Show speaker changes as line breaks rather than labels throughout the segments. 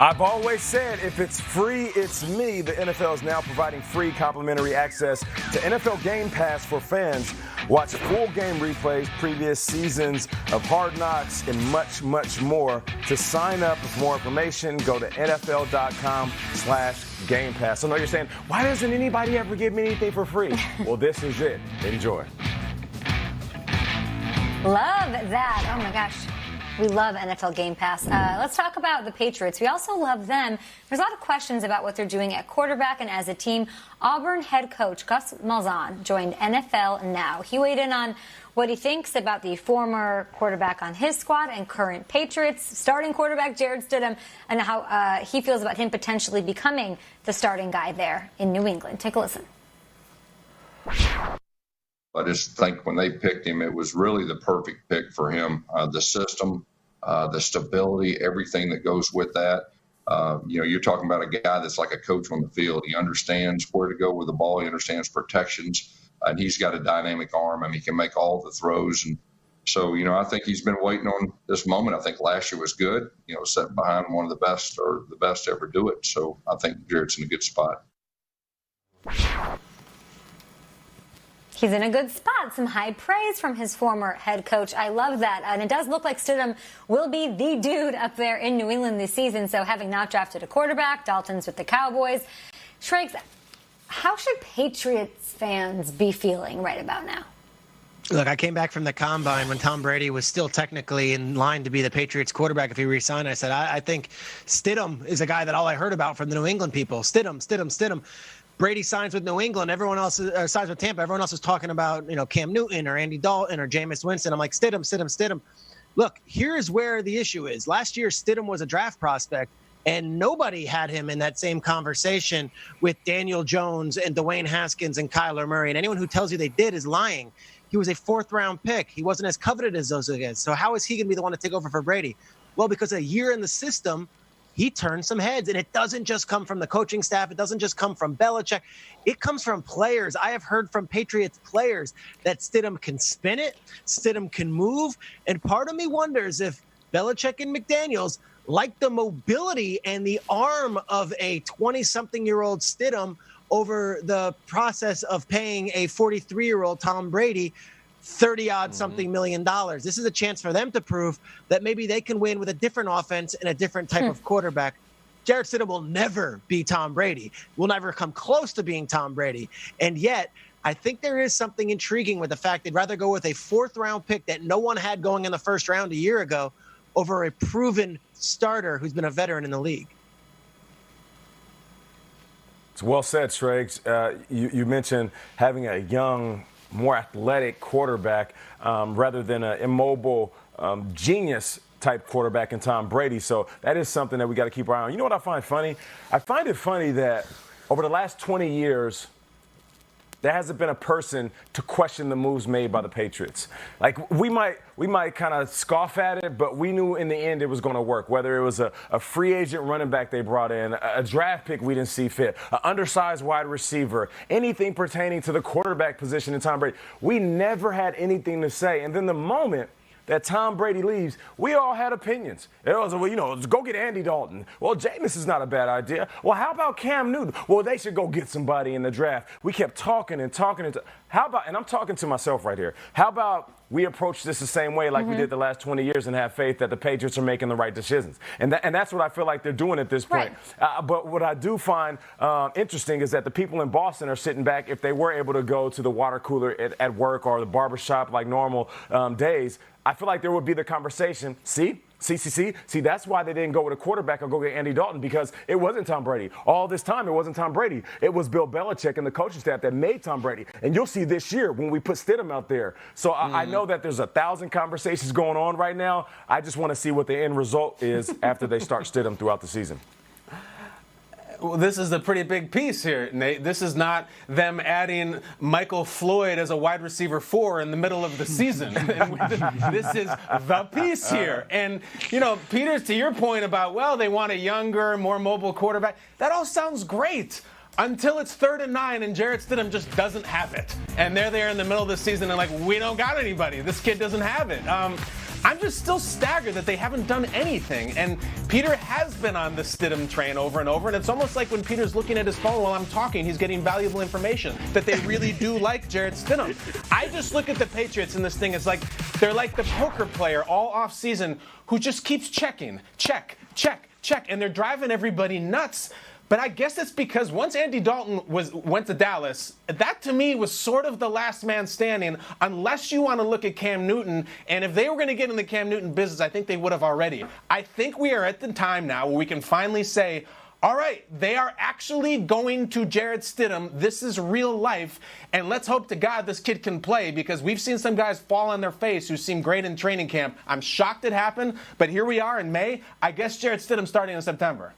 I've always said if it's free, it's me. The NFL is now providing free complimentary access to NFL Game Pass for fans. Watch full game replays, previous seasons of Hard Knocks, and much, much more. To sign up with more information, go to NFL.com/Game Pass. I know you're saying, why doesn't anybody ever give me anything for free? Well, this is it. Enjoy.
Love that. Oh, my gosh. We love NFL Game Pass. Let's talk about the Patriots. We also love them. There's a lot of questions about what they're doing at quarterback and as a team. Auburn head coach Gus Malzahn joined NFL Now. He weighed in on what he thinks about the former quarterback on his squad and current Patriots starting quarterback Jarrett Stidham, and how he feels about him potentially becoming the starting guy there in New England. Take a listen.
I just think when they picked him, it was really the perfect pick for him. The system, the stability, everything that goes with that. You're talking about a guy that's like a coach on the field. He understands where to go with the ball. He understands protections, and he's got a dynamic arm. I mean, he can make all the throws. And so, I think he's been waiting on this moment. I think last year was good, sitting behind one of the best or the best to ever do it. So I think Jarrett's in a good spot.
He's in a good spot. Some high praise from his former head coach. I love that. And it does look like Stidham will be the dude up there in New England this season. So having not drafted a quarterback, Dalton's with the Cowboys. Schrags, how should Patriots fans be feeling right about now?
Look, I came back from the Combine when Tom Brady was still technically in line to be the Patriots quarterback if he re-signed. I said, I think Stidham is a guy that all I heard about from the New England people. Stidham. Brady signs with New England. Everyone else signs with Tampa. Everyone else is talking about, Cam Newton or Andy Dalton or Jameis Winston. I'm like, Stidham. Look, here's where the issue is. Last year, Stidham was a draft prospect, and nobody had him in that same conversation with Daniel Jones and Dwayne Haskins and Kyler Murray. And anyone who tells you they did is lying. He was a fourth-round pick. He wasn't as coveted as those guys. So how is he going to be the one to take over for Brady? Well, because a year in the system, he turned some heads, and it doesn't just come from the coaching staff. It doesn't just come from Belichick. It comes from players. I have heard from Patriots players that Stidham can spin it, Stidham can move, and part of me wonders if Belichick and McDaniels like the mobility and the arm of a 20-something-year-old Stidham over the process of paying a 43-year-old Tom Brady $30-odd something million. This is a chance for them to prove that maybe they can win with a different offense and a different type of quarterback. Jarrett Stidham will never be Tom Brady. Will never come close to being Tom Brady. And yet, I think there is something intriguing with the fact they'd rather go with a fourth-round pick that no one had going in the first round a year ago over a proven starter who's been a veteran in the league.
It's well said, Schrags. You mentioned having a young, more athletic quarterback rather than an immobile genius type quarterback in Tom Brady. So that is something that we got to keep our eye on. You know what I find funny? I find it funny that over the last 20 years, there hasn't been a person to question the moves made by the Patriots. Like, we might kind of scoff at it, but we knew in the end it was going to work. Whether it was a free agent running back they brought in, a draft pick we didn't see fit, an undersized wide receiver, anything pertaining to the quarterback position in Tom Brady. We never had anything to say. And then the moment that Tom Brady leaves, we all had opinions. It was, go get Andy Dalton. Well, Jameis is not a bad idea. Well, how about Cam Newton? Well, they should go get somebody in the draft. We kept talking. How about, and I'm talking to myself right here, how about we approach this the same way like we did the last 20 years and have faith that the Patriots are making the right decisions? And that's what I feel like they're doing at this point. Right. But what I do find interesting is that the people in Boston are sitting back. If they were able to go to the water cooler at work or the barbershop like normal days, I feel like there would be the conversation, see, that's why they didn't go with a quarterback or go get Andy Dalton, because it wasn't Tom Brady. All this time, it wasn't Tom Brady. It was Bill Belichick and the coaching staff that made Tom Brady. And you'll see this year when we put Stidham out there. So I know that there's 1,000 conversations going on right now. I just want to see what the end result is after they start Stidham throughout the season.
Well, this is a pretty big piece here, Nate. This is not them adding Michael Floyd as a wide receiver 4 in the middle of the season. This is the piece here. And, Peters, to your point about, they want a younger, more mobile quarterback, that all sounds great until it's 3rd and 9 and Jarrett Stidham just doesn't have it. And they're there in the middle of the season and we don't got anybody. This kid doesn't have it. I'm just still staggered that they haven't done anything. And Peter has been on the Stidham train over and over, and it's almost like when Peter's looking at his phone while I'm talking, he's getting valuable information, that they really do like Jarrett Stidham. I just look at the Patriots in this thing as like, they're like the poker player all off season who just keeps checking, check, and they're driving everybody nuts. But I guess it's because once Andy Dalton went to Dallas, that to me was sort of the last man standing, unless you want to look at Cam Newton. And if they were going to get in the Cam Newton business, I think they would have already. I think we are at the time now where we can finally say, all right, they are actually going to Jarrett Stidham. This is real life. And let's hope to God this kid can play, because we've seen some guys fall on their face who seem great in training camp. I'm shocked it happened, but here we are in May. I guess Jarrett Stidham starting in September.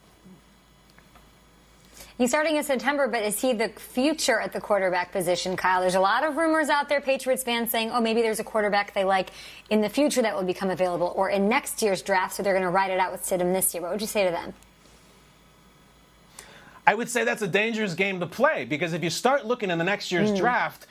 He's starting in September, but is he the future at the quarterback position, Kyle? There's a lot of rumors out there, Patriots fans saying, oh, maybe there's a quarterback they like in the future that will become available, or in next year's draft, so they're going to ride it out with Stidham this year. What would you say to them?
I would say that's a dangerous game to play, because if you start looking in the next year's draft,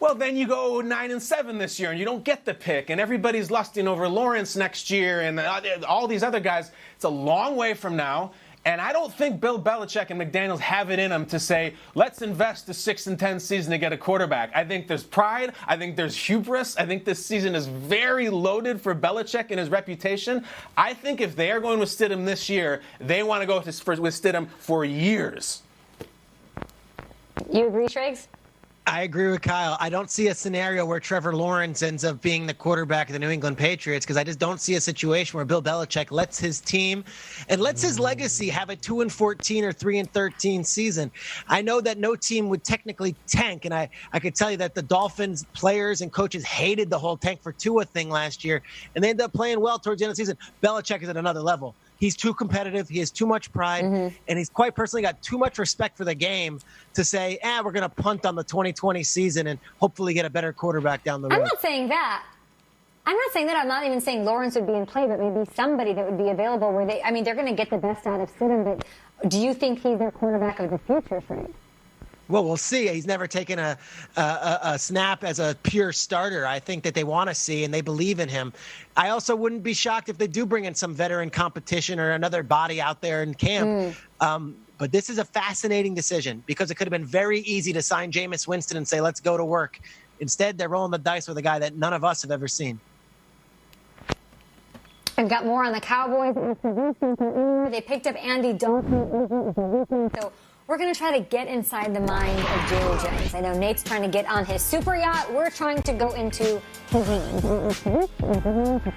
well, then you go 9-7 this year and you don't get the pick, and everybody's lusting over Lawrence next year and all these other guys. It's a long way from now. And I don't think Bill Belichick and McDaniels have it in them to say, let's invest the 6-10 season to get a quarterback. I think there's pride. I think there's hubris. I think this season is very loaded for Belichick and his reputation. I think if they are going with Stidham this year, they want to go with Stidham for years.
You agree, Triggs?
I agree with Kyle. I don't see a scenario where Trevor Lawrence ends up being the quarterback of the New England Patriots, because I just don't see a situation where Bill Belichick lets his team and lets his legacy have a 2-14 or 3-13 season. I know that no team would technically tank, and I could tell you that the Dolphins players and coaches hated the whole tank for Tua thing last year, and they ended up playing well towards the end of the season. Belichick is at another level. He's too competitive. He has too much pride. And he's quite personally got too much respect for the game to say, we're going to punt on the 2020 season and hopefully get a better quarterback down the road.
I'm not saying that. I'm not even saying Lawrence would be in play, but maybe somebody that would be available where they're going to get the best out of Stidham. But do you think he's their quarterback of the future, Frank?
Well, we'll see. He's never taken a snap as a pure starter. I think that they want to see, and they believe in him. I also wouldn't be shocked if they do bring in some veteran competition or another body out there in camp. But this is a fascinating decision, because it could have been very easy to sign Jameis Winston and say, let's go to work. Instead, they're rolling the dice with a guy that none of us have ever seen.
I've got more on the Cowboys. They picked up Andy Dalton. So we're going to try to get inside the mind of Jerry Jones. I know Nate's trying to get on his super yacht. We're trying to go into his mind.